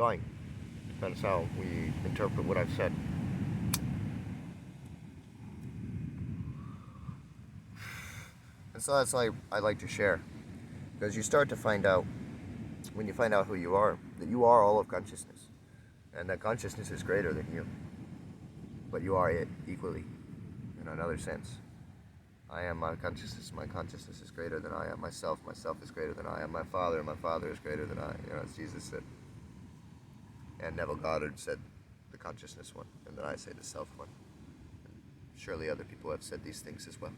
going. Depends how we interpret what I've said. And so that's why I like to share. Because you start to find out, when you find out who you are, that you are all of consciousness. And that consciousness is greater than you. But you are it equally, in another sense. I am my consciousness is greater than I am myself is greater than I am my father is greater than I, as Jesus said. And Neville Goddard said the consciousness one, and then I say the self one. And surely other people have said these things as well.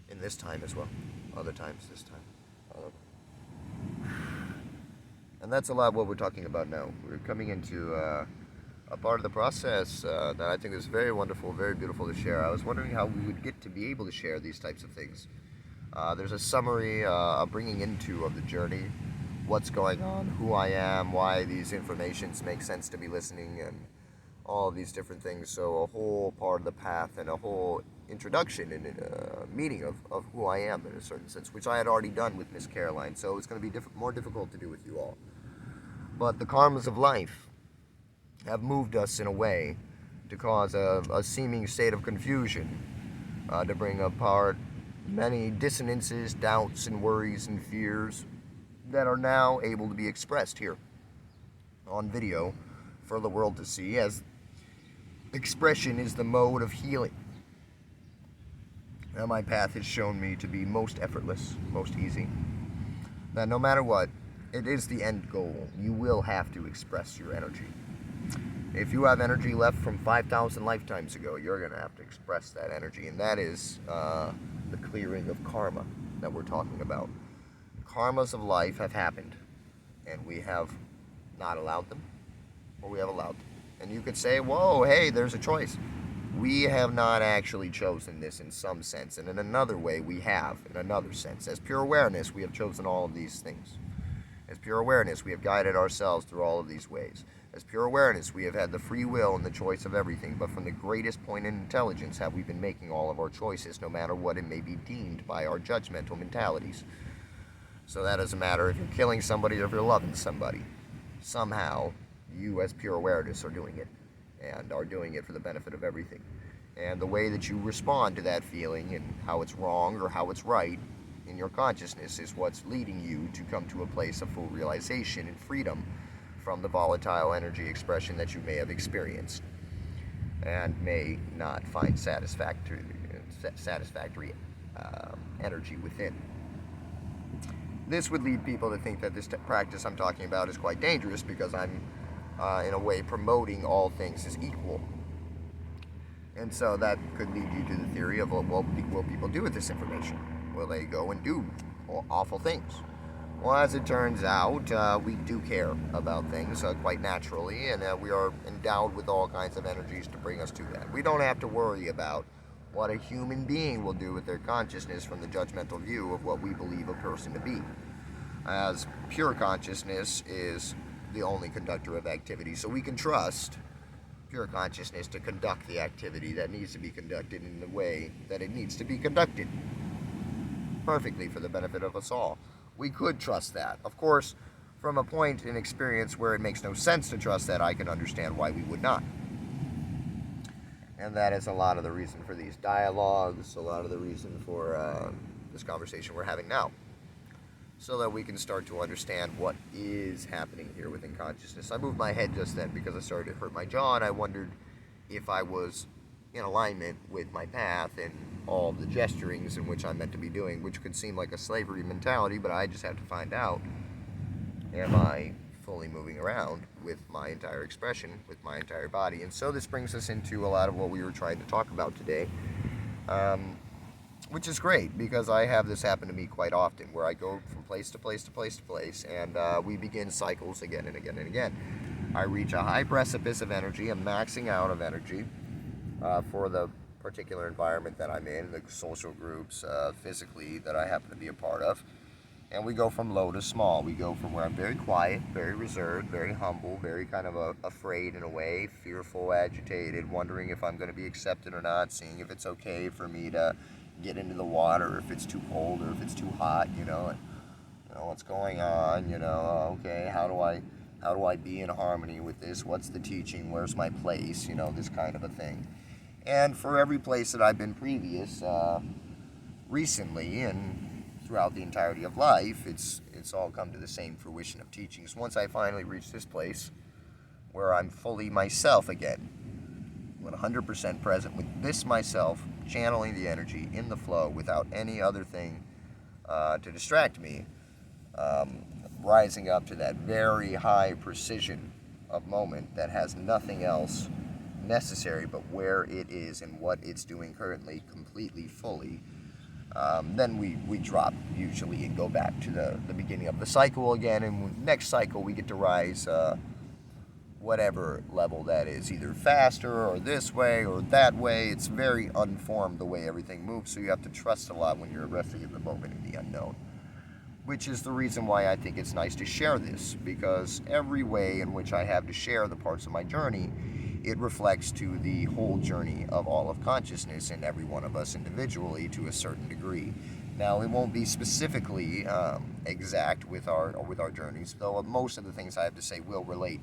In this time as well. Other times this time. And that's a lot what we're talking about now. We're coming into a part of the process that I think is very wonderful, very beautiful to share. I was wondering how we would get to be able to share these types of things. There's a summary, a bringing into of the journey, what's going on, who I am, why these informations make sense to be listening, and all of these different things. So a whole part of the path and a whole introduction and meaning of who I am in a certain sense, which I had already done with Miss Caroline. So it's going to be more difficult to do with you all. But the karmas of life have moved us in a way to cause a seeming state of confusion, to bring apart many dissonances, doubts, and worries and fears that are now able to be expressed here on video for the world to see, as expression is the mode of healing. Now my path has shown me to be most effortless, most easy. That no matter what, it is the end goal. You will have to express your energy. If you have energy left from 5,000 lifetimes ago, you're going to have to express that energy. And that is the clearing of karma that we're talking about. Karmas of life have happened, and we have not allowed them, or we have allowed them. And you could say, whoa, hey, there's a choice. We have not actually chosen this in some sense, and in another way we have, in another sense. As pure awareness, we have chosen all of these things. As pure awareness, we have guided ourselves through all of these ways. As pure awareness, we have had the free will and the choice of everything, but from the greatest point in intelligence have we been making all of our choices, no matter what it may be deemed by our judgmental mentalities. So that doesn't matter if you're killing somebody or if you're loving somebody. Somehow, you as pure awareness are doing it, and are doing it for the benefit of everything. And the way that you respond to that feeling and how it's wrong or how it's right in your consciousness is what's leading you to come to a place of full realization and freedom from the volatile energy expression that you may have experienced and may not find satisfactory energy within. This would lead people to think that this practice I'm talking about is quite dangerous because I'm in a way promoting all things as equal. And so that could lead you to the theory of, well, what will people do with this information? Will they go and do awful things? Well, as it turns out, we do care about things quite naturally, and we are endowed with all kinds of energies to bring us to that. We don't have to worry about what a human being will do with their consciousness from the judgmental view of what we believe a person to be, as pure consciousness is the only conductor of activity. So we can trust pure consciousness to conduct the activity that needs to be conducted in the way that it needs to be conducted, perfectly for the benefit of us all. We could trust that. Of course, from a point in experience where it makes no sense to trust that, I can understand why we would not. And that is a lot of the reason for these dialogues, a lot of the reason for this conversation we're having now, so that we can start to understand what is happening here within consciousness. I moved my head just then because I started to hurt my jaw, and I wondered if I was in alignment with my path and all the gesturings in which I'm meant to be doing, which could seem like a slavery mentality, but I just have to find out, am I fully moving around with my entire expression, with my entire body? And so this brings us into a lot of what we were trying to talk about today, which is great because I have this happen to me quite often, where I go from place to place to place to place, and we begin cycles again and again and again. I reach a high precipice of energy, a maxing out of energy for the particular environment that I'm in, the social groups, physically, that I happen to be a part of. And we go from low to small. We go from where I'm very quiet, very reserved, very humble, very kind of afraid in a way, fearful, agitated, wondering if I'm going to be accepted or not, seeing if it's okay for me to get into the water, if it's too cold or if it's too hot, what's going on, okay, how do I be in harmony with this? What's the teaching? Where's my place? This kind of a thing. And for every place that I've been previous, recently and throughout the entirety of life, it's all come to the same fruition of teachings. Once I finally reach this place where I'm fully myself again, 100% present with this myself, channeling the energy in the flow without any other thing to distract me, rising up to that very high precision of moment that has nothing else necessary but where it is and what it's doing currently, completely, fully, then we drop usually and go back to the beginning of the cycle again, and next cycle we get to rise whatever level that is, either faster or this way or that way. It's very unformed the way everything moves, so you have to trust a lot when you're resting in the moment in the unknown, which is the reason why I think it's nice to share this, because every way in which I have to share the parts of my journey, it reflects to the whole journey of all of consciousness and every one of us individually to a certain degree. Now, it won't be specifically exact with our journeys, though most of the things I have to say will relate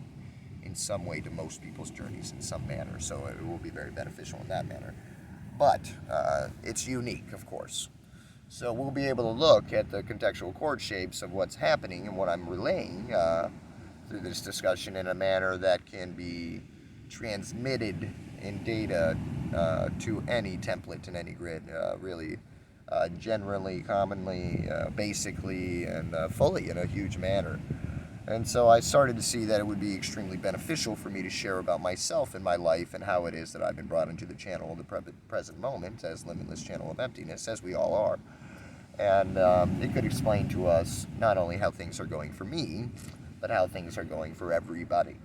in some way to most people's journeys in some manner, so it will be very beneficial in that manner. But it's unique, of course. So we'll be able to look at the contextual chord shapes of what's happening and what I'm relaying through this discussion in a manner that can be transmitted in data to any template and any grid, really, generally, commonly, basically, and fully in a huge manner. And so I started to see that it would be extremely beneficial for me to share about myself and my life and how it is that I've been brought into the channel of the present moment as limitless channel of emptiness, as we all are. And it could explain to us not only how things are going for me, but how things are going for everybody.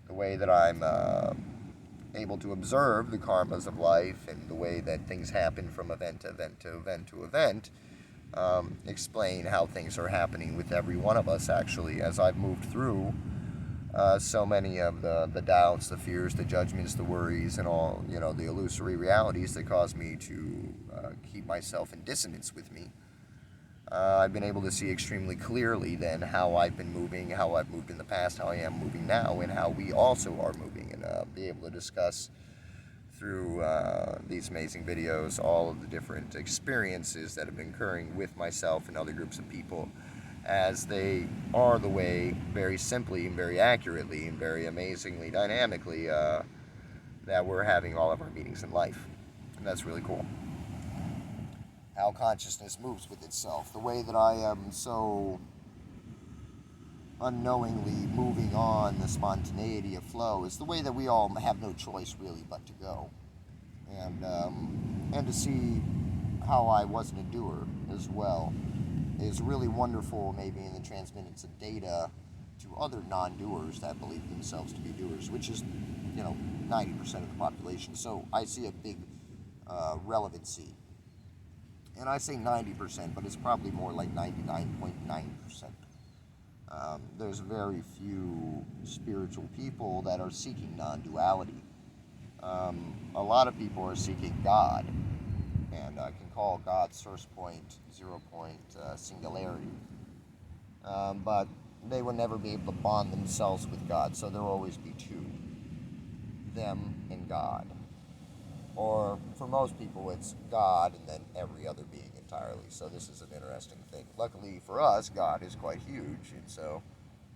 The way that I'm able to observe the karmas of life and the way that things happen from event to event to event to event, explain how things are happening with every one of us, actually, as I've moved through so many of the doubts, the fears, the judgments, the worries, and all, the illusory realities that cause me to keep myself in dissonance with me. I've been able to see extremely clearly then how I've been moving, how I've moved in the past, how I am moving now, and how we also are moving, and be able to discuss through these amazing videos all of the different experiences that have been occurring with myself and other groups of people, as they are the way, very simply and very accurately and very amazingly dynamically, that we're having all of our meetings in life. And that's really cool. How consciousness moves with itself. The way that I am so unknowingly moving on, the spontaneity of flow, is the way that we all have no choice really but to go. And to see how I wasn't a doer as well is really wonderful, maybe in the transmittance of data to other non-doers that believe themselves to be doers, which is 90% of the population. So I see a big relevancy. And I say 90%, but it's probably more like 99.9%. There's very few spiritual people that are seeking non-duality. A lot of people are seeking God, and can call God's source point, 0 point, singularity. But they will never be able to bond themselves with God, so there will always be two, them and God. Or for most people, it's God and then every other being entirely. So this is an interesting thing. Luckily for us, God is quite huge, and so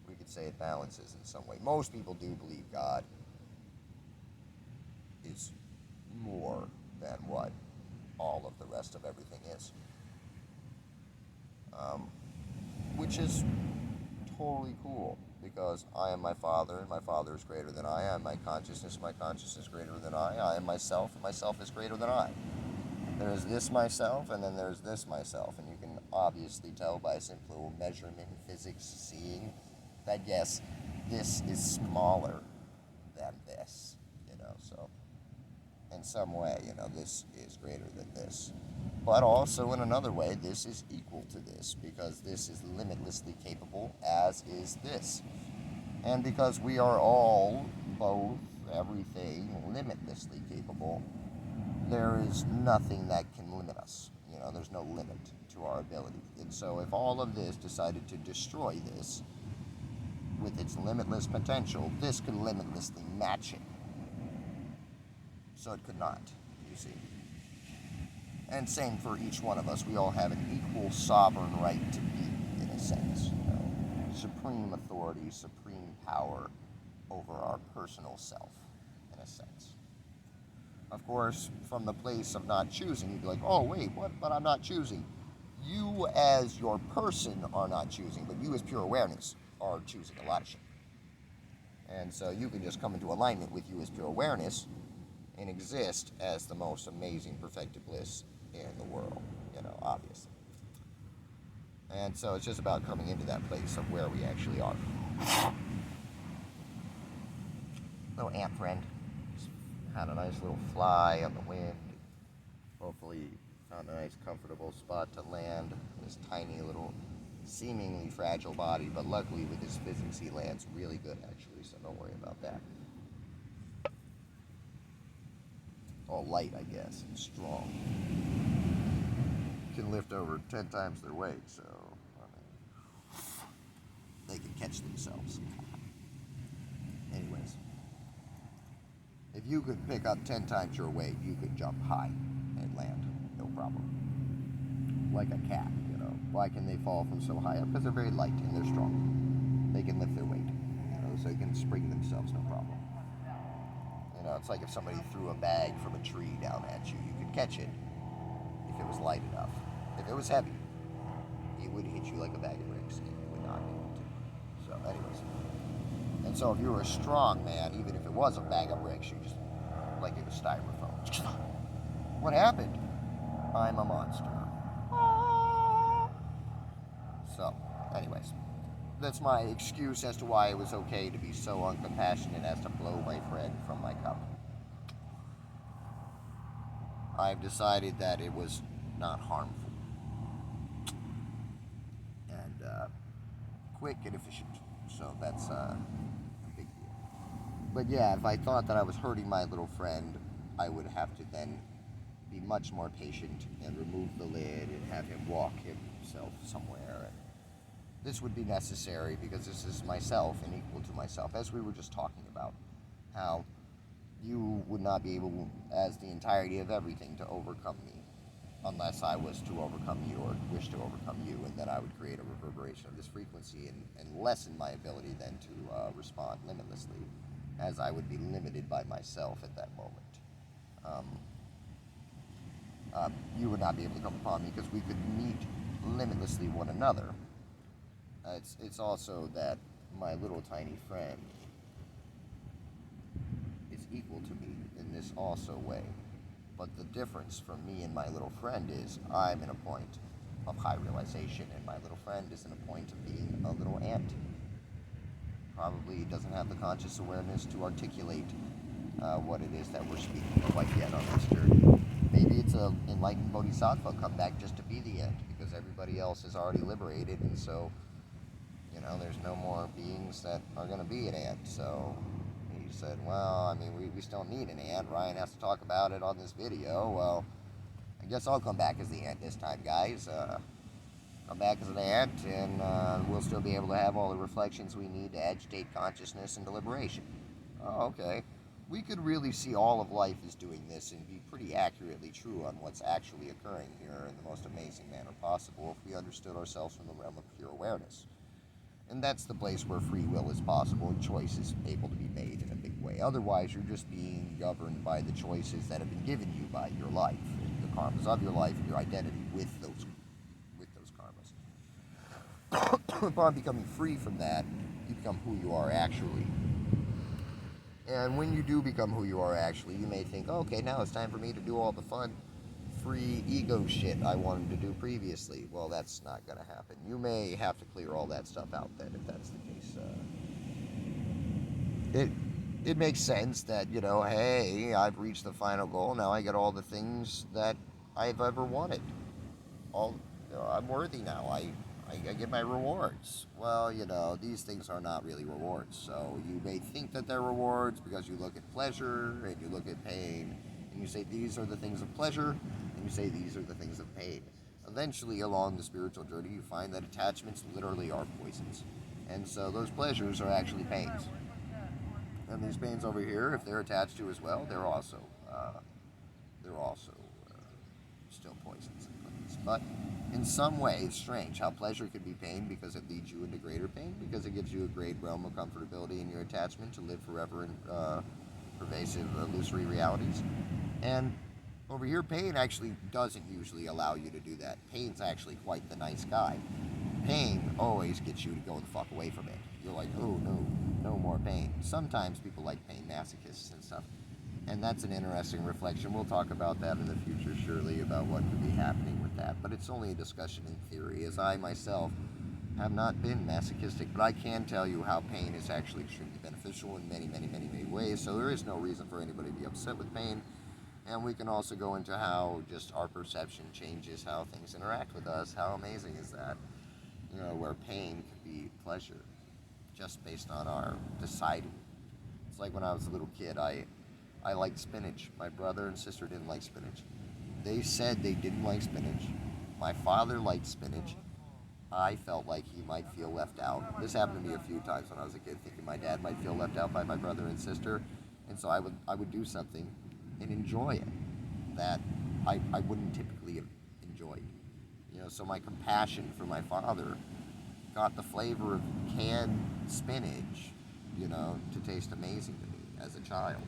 we could say it balances in some way. Most people do believe God is more than what all of the rest of everything is. Which is totally cool, because I am my Father, and my Father is greater than I am my consciousness is greater than I am myself, and myself is greater than I. There's this myself, and then there's this myself, and you can obviously tell by simple measurement, physics, seeing, that yes, this is smaller than this, so in some way, this is greater than this. But also in another way, this is equal to this, because this is limitlessly capable, as is this. And because we are all, both, everything, limitlessly capable, there is nothing that can limit us. There's no limit to to our ability. And so if all of this decided to destroy this with its limitless potential, this could limitlessly match it. So it could not, you see. And same for each one of us. We all have an equal sovereign right to be, in a sense. You know, supreme authority, supreme power over our personal self, in a sense. Of course, from the place of not choosing, you'd be like, oh, wait, what? But I'm not choosing. You as your person are not choosing, but you as pure awareness are choosing a lot of shit. And so you can just come into alignment with you as pure awareness and exist as the most amazing perfected bliss in the world, you know, obviously. And so it's just about coming into that place of where we actually are. Little ant friend. Just had a nice little fly on the wind. Hopefully found a nice comfortable spot to land. This tiny little seemingly fragile body, but luckily with his physics he lands really good actually, so don't worry about that. All light, I guess, and strong. Can lift over 10 times their weight, so I mean, they can catch themselves. Anyways, if you could pick up 10 times your weight, you could jump high and land, no problem. Like a cat, you know. Why can they fall from so high up? Because they're very light and they're strong. They can lift their weight, you know, so they can spring themselves, no problem. You know, it's like if somebody threw a bag from a tree down at you, you could catch it if it was light enough. If it was heavy, it would hit you like a bag of bricks and you would not be able to. So anyways. And so if you were a strong man, even if it was a bag of bricks, you just, like it was styrofoam. What happened? I'm a monster. So, anyways. That's my excuse as to why it was okay to be so uncompassionate as to blow my friend from my cup. I've decided that it was not harmful. And quick and efficient. So that's a big deal. But yeah, if I thought that I was hurting my little friend, I would have to then be much more patient and remove the lid and have him walk himself somewhere. And this would be necessary because this is myself and equal to myself, as we were just talking about. How you would not be able, as the entirety of everything, to overcome me unless I was to overcome you or wish to overcome you, and then I would create a reverberation of this frequency and lessen my ability then to respond limitlessly, as I would be limited by myself at that moment. You would not be able to come upon me because we could meet limitlessly one another. It's also that my little tiny friend is equal to me in this also way. But the difference from me and my little friend is I'm in a point of high realization, and my little friend is in a point of being a little ant. Probably doesn't have the conscious awareness to articulate what it is that we're speaking quite yet on this journey. Maybe it's an enlightened bodhisattva come back just to be the ant, because everybody else is already liberated, and so, you know, there's no more beings that are going to be an ant. So he said, well, I mean, we still need an ant. Ryan has to talk about it on this video. Well, I guess I'll come back as the ant this time, guys. Come back as an ant, and we'll still be able to have all the reflections we need to agitate consciousness and deliberation. Oh, okay. We could really see all of life as doing this and be pretty accurately true on what's actually occurring here in the most amazing manner possible if we understood ourselves from the realm of pure awareness. And that's the place where free will is possible and choice is able to be made in a big way. Otherwise, you're just being governed by the choices that have been given you by your life, the karmas of your life, and your identity with those karmas. Upon becoming free from that, you become who you are actually. And when you do become who you are actually, you may think, oh, okay, now it's time for me to do all the fun, free ego shit I wanted to do previously. Well, that's not going to happen. You may have to clear all that stuff out then, if that's the case. It makes sense that, you know, hey, I've reached the final goal. Now I get all the things that I've ever wanted. I'm worthy now. I get my rewards. Well, you know, these things are not really rewards. So you may think that they're rewards because you look at pleasure and you look at pain, and you say these are the things of pleasure, and you say these are the things of pain. eventually along the spiritual journey you find that attachments literally are poisons. And so those pleasures are actually pains. And these pains over here, if they're attached to as well, they're also still poisons and things. But in some way, it's strange how pleasure could be pain because it leads you into greater pain, because it gives you a great realm of comfortability in your attachment to live forever in pervasive illusory realities. And over here, pain actually doesn't usually allow you to do that. Pain's actually quite the nice guy. Pain always gets you to go the fuck away from it. You're like, oh no, no more pain. Sometimes people like pain masochists and stuff. And that's an interesting reflection. We'll talk about that in the future, surely, about what could be happening with that. But it's only a discussion in theory, as I myself have not been masochistic. But I can tell you how pain is actually extremely beneficial in many, many, many, many ways. So there is no reason for anybody to be upset with pain. And we can also go into how just our perception changes how things interact with us. How amazing is that? You know, where pain could be pleasure, just based on our deciding. It's like when I was a little kid, I liked spinach. My brother and sister didn't like spinach. They said they didn't like spinach. My father liked spinach. I felt like he might feel left out. This happened to me a few times when I was a kid, thinking my dad might feel left out by my brother and sister. And so I would do something and enjoy it that I wouldn't typically have enjoyed. You know, so my compassion for my father got the flavor of canned spinach, you know, to taste amazing to me as a child.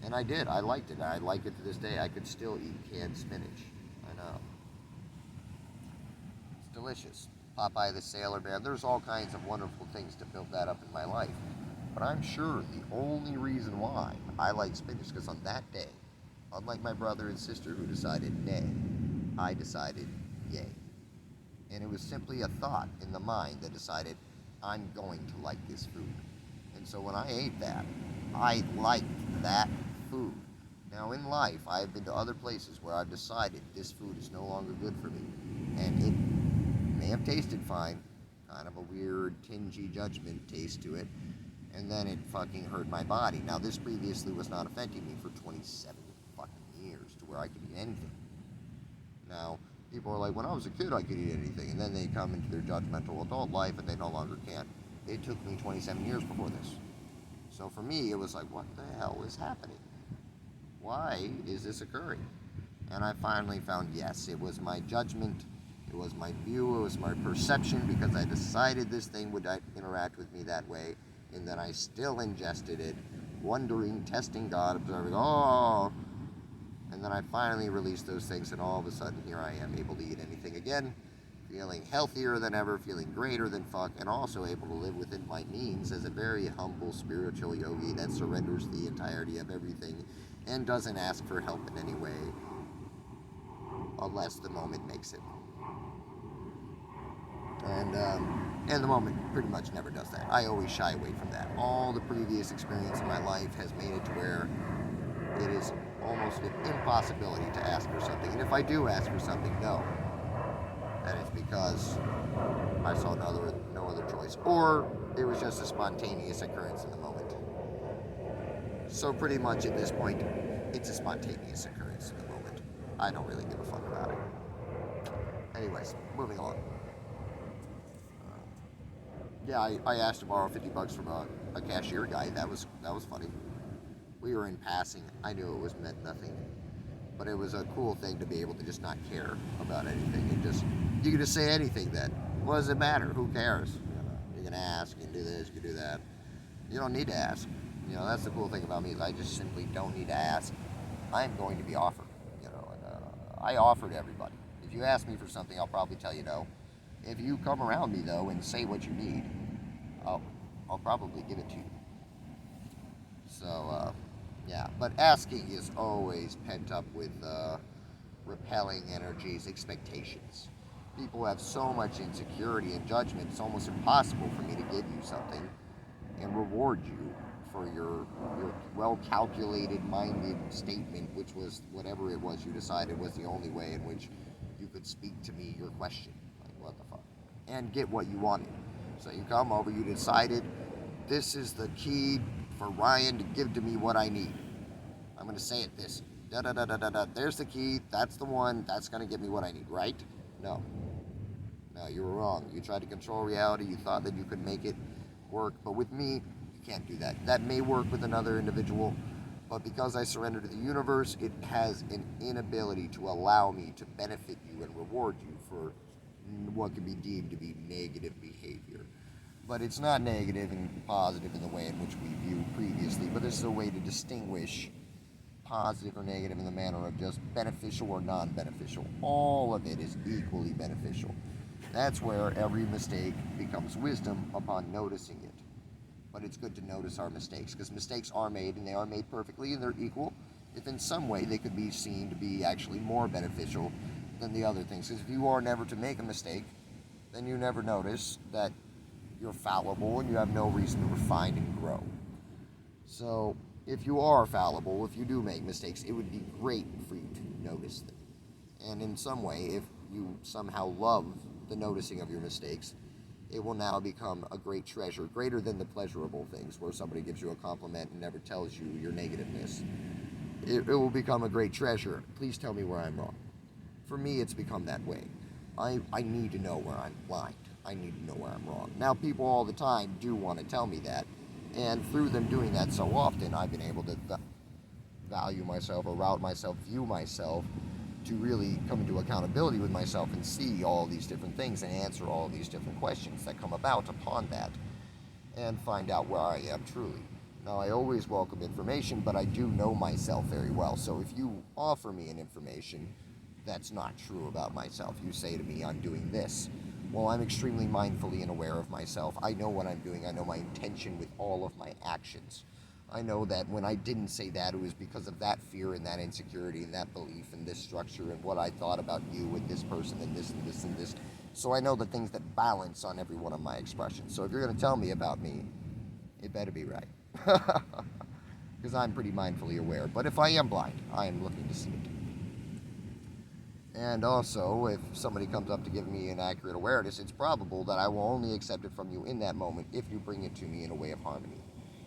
And I did. I liked it. I like it to this day. I could still eat canned spinach. I know. It's delicious. Popeye the Sailor Man. There's all kinds of wonderful things to build that up in my life. But I'm sure the only reason why I like spinach is because on that day, unlike my brother and sister who decided nay, I decided yay. And it was simply a thought in the mind that decided I'm going to like this food. And so when I ate that, I liked that food. Now in life, I've been to other places where I've decided this food is no longer good for me. And it may have tasted fine, kind of a weird, tingy judgment taste to it, and then it fucking hurt my body. Now this previously was not affecting me for 27 fucking years to where I could eat anything. Now, people are like, when I was a kid I could eat anything, and then they come into their judgmental adult life and they no longer can. It took me 27 years before this. So for me, it was like, what the hell is happening? Why is this occurring? And I finally found, yes, it was my judgment, it was my view, it was my perception, because I decided this thing would interact with me that way, and then I still ingested it, wondering, testing God, observing, oh, and then I finally released those things, and all of a sudden, here I am, able to eat anything again, feeling healthier than ever, feeling greater than fuck, and also able to live within my means as a very humble spiritual yogi that surrenders the entirety of everything and doesn't ask for help in any way unless the moment makes it. And the moment pretty much never does that. I always shy away from that. All the previous experience in my life has made it to where it is almost an impossibility to ask for something. And if I do ask for something, no. And it's because I saw no other choice. Or it was just a spontaneous occurrence in the moment. So pretty much at this point, it's a spontaneous occurrence in the moment. I don't really give a fuck about it. Anyways, moving on. Yeah, I asked to borrow $50 from a cashier guy. That was funny. We were in passing. I knew it was meant nothing. But it was a cool thing to be able to just not care about anything. And just, you can just say anything then. What does it matter? Who cares? You can ask, you can do this, you can do that. You don't need to ask. You know, that's the cool thing about me, is I just simply don't need to ask. I'm going to be offered. You know, and I offer to everybody. If you ask me for something, I'll probably tell you no. If you come around me though and say what you need, I'll probably give it to you. So yeah, but asking is always pent up with repelling energies, expectations. People have so much insecurity and judgment, it's almost impossible for me to give you something and reward you for your well-calculated, minded statement, which was whatever it was you decided was the only way in which you could speak to me your question. Like, what the fuck? And get what you wanted. So you come over, you decided, this is the key for Ryan to give to me what I need. I'm going to say it this. Da-da-da-da-da-da. There's the key. That's the one. That's going to get me what I need, right? No. No, you were wrong. You tried to control reality. You thought that you could make it work. But with me, you can't do that. That may work with another individual, but because I surrender to the universe, it has an inability to allow me to benefit you and reward you for what could be deemed to be negative behavior. But it's not negative and positive in the way in which we viewed previously, but this is a way to distinguish positive or negative in the manner of just beneficial or non-beneficial. All of it is equally beneficial. That's where every mistake becomes wisdom upon noticing it. But it's good to notice our mistakes, because mistakes are made, and they are made perfectly, and they're equal. If in some way they could be seen to be actually more beneficial than the other things. Because if you are never to make a mistake, then you never notice that you're fallible and you have no reason to refine and grow. So if you are fallible, if you do make mistakes, it would be great for you to notice them. And in some way, if you somehow love the noticing of your mistakes, it will now become a great treasure, greater than the pleasurable things, where somebody gives you a compliment and never tells you your negativeness. It will become a great treasure. Please tell me where I'm wrong. For me, it's become that way. I need to know where I'm blind. I need to know where I'm wrong. Now, people all the time do want to tell me that, and through them doing that so often, I've been able to value myself, or route myself, view myself, to really come into accountability with myself and see all these different things and answer all these different questions that come about upon that, and find out where I am truly. Now, I always welcome information, but I do know myself very well. So if you offer me an information that's not true about myself, you say to me, I'm doing this. Well, I'm extremely mindfully and aware of myself. I know what I'm doing. I know my intention with all of my actions. I know that when I didn't say that, it was because of that fear and that insecurity and that belief and this structure and what I thought about you and this person and this and this and this. So I know the things that balance on every one of my expressions. So if you're going to tell me about me, it better be right. Because I'm pretty mindfully aware. But if I am blind, I am looking to see it. And also, if somebody comes up to give me an accurate awareness, it's probable that I will only accept it from you in that moment if you bring it to me in a way of harmony,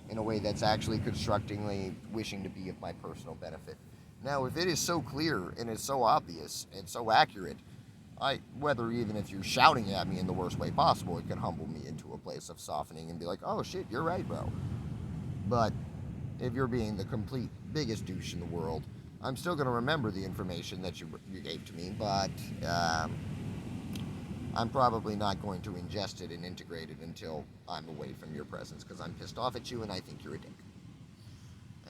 in a way that's actually constructively wishing to be of my personal benefit. Now, if it is so clear and it's so obvious and so accurate, whether even if you're shouting at me in the worst way possible, it can humble me into a place of softening and be like, oh shit, you're right, bro. But if you're being the complete biggest douche in the world, I'm still going to remember the information that you gave to me, but I'm probably not going to ingest it and integrate it until I'm away from your presence, because I'm pissed off at you and I think you're a dick.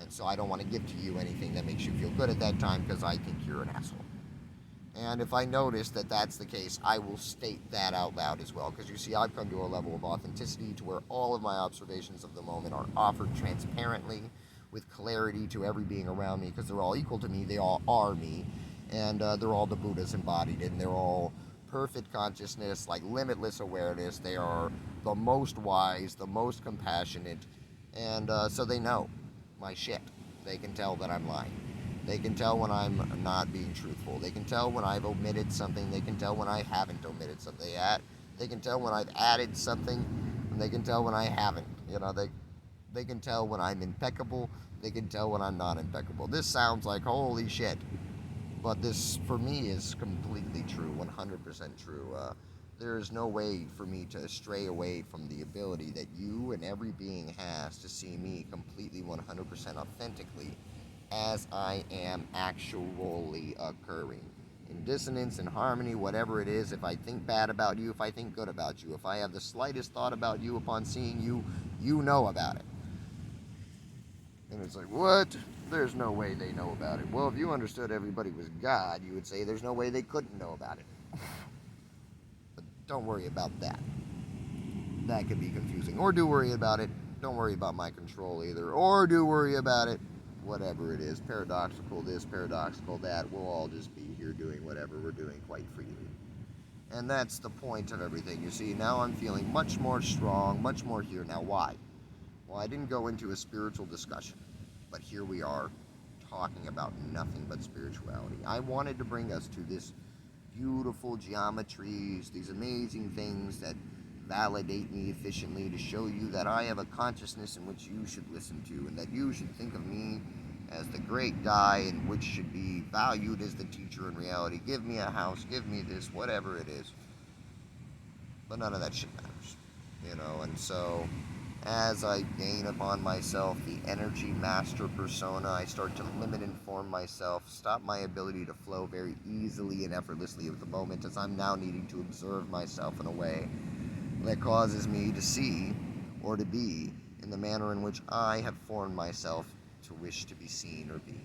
And so I don't want to give to you anything that makes you feel good at that time, because I think you're an asshole. And if I notice that that's the case, I will state that out loud as well, because you see, I've come to a level of authenticity to where all of my observations of the moment are offered transparently, with clarity to every being around me, because they're all equal to me, they all are me, and they're all the Buddhas embodied, and they're all perfect consciousness, like limitless awareness. They are the most wise, the most compassionate, and so they know my shit. They can tell that I'm lying. They can tell when I'm not being truthful. They can tell when I've omitted something. They can tell when I haven't omitted something. They can tell when I've added something, and they can tell when I haven't. They can tell when I'm impeccable. They can tell when I'm not impeccable. This sounds like holy shit, but this for me is completely true, 100% true. There is no way for me to stray away from the ability that you and every being has to see me completely 100% authentically as I am actually occurring. In dissonance, in harmony, whatever it is, if I think bad about you, if I think good about you, if I have the slightest thought about you upon seeing you, you know about it. And it's like, what? There's no way they know about it. Well, if you understood everybody was God, you would say there's no way they couldn't know about it. But don't worry about that. That could be confusing. Or do worry about it. Don't worry about my control either. Or do worry about it. Whatever it is. Paradoxical this, paradoxical that. We'll all just be here doing whatever we're doing quite freely. And that's the point of everything. You see, now I'm feeling much more strong, much more here. Now, why? Well, I didn't go into a spiritual discussion, but here we are talking about nothing but spirituality. I wanted to bring us to this beautiful geometries, these amazing things that validate me efficiently, to show you that I have a consciousness in which you should listen to, and that you should think of me as the great guy and which should be valued as the teacher in reality. Give me a house, give me this, whatever it is. But none of that shit matters, and so as I gain upon myself the energy master persona, I start to limit and form myself, stop my ability to flow very easily and effortlessly with the moment, as I'm now needing to observe myself in a way that causes me to see or to be in the manner in which I have formed myself to wish to be seen or be.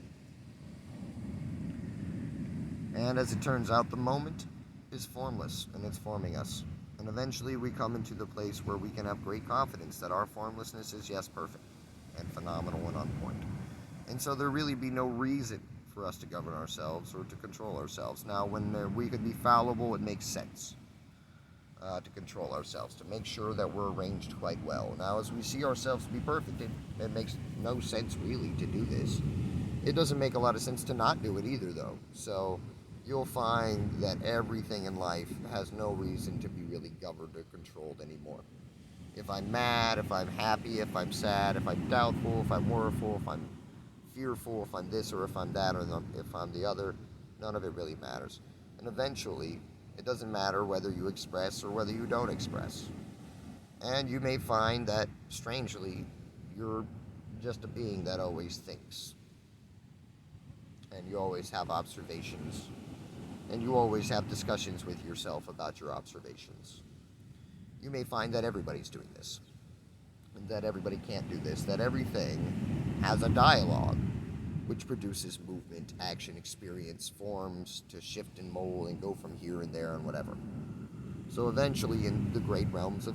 And as it turns out, the moment is formless, and it's forming us. And eventually we come into the place where we can have great confidence that our formlessness is, yes, perfect and phenomenal and on point. And so there really be no reason for us to govern ourselves or to control ourselves. Now, when we could be fallible, it makes sense to control ourselves, to make sure that we're arranged quite well. Now, as we see ourselves to be perfect, it makes no sense really to do this. It doesn't make a lot of sense to not do it either, though. So you'll find that everything in life has no reason to be really governed or controlled anymore. If I'm mad, if I'm happy, if I'm sad, if I'm doubtful, if I'm worryful, if I'm fearful, if I'm this or if I'm that or if I'm the other, none of it really matters. And eventually, it doesn't matter whether you express or whether you don't express. And you may find that, strangely, you're just a being that always thinks. And you always have observations. And you always have discussions with yourself about your observations. You may find that everybody's doing this, and that everybody can't do this, that everything has a dialogue, which produces movement, action, experience, forms to shift and mold and go from here and there and whatever. So eventually, in the great realms of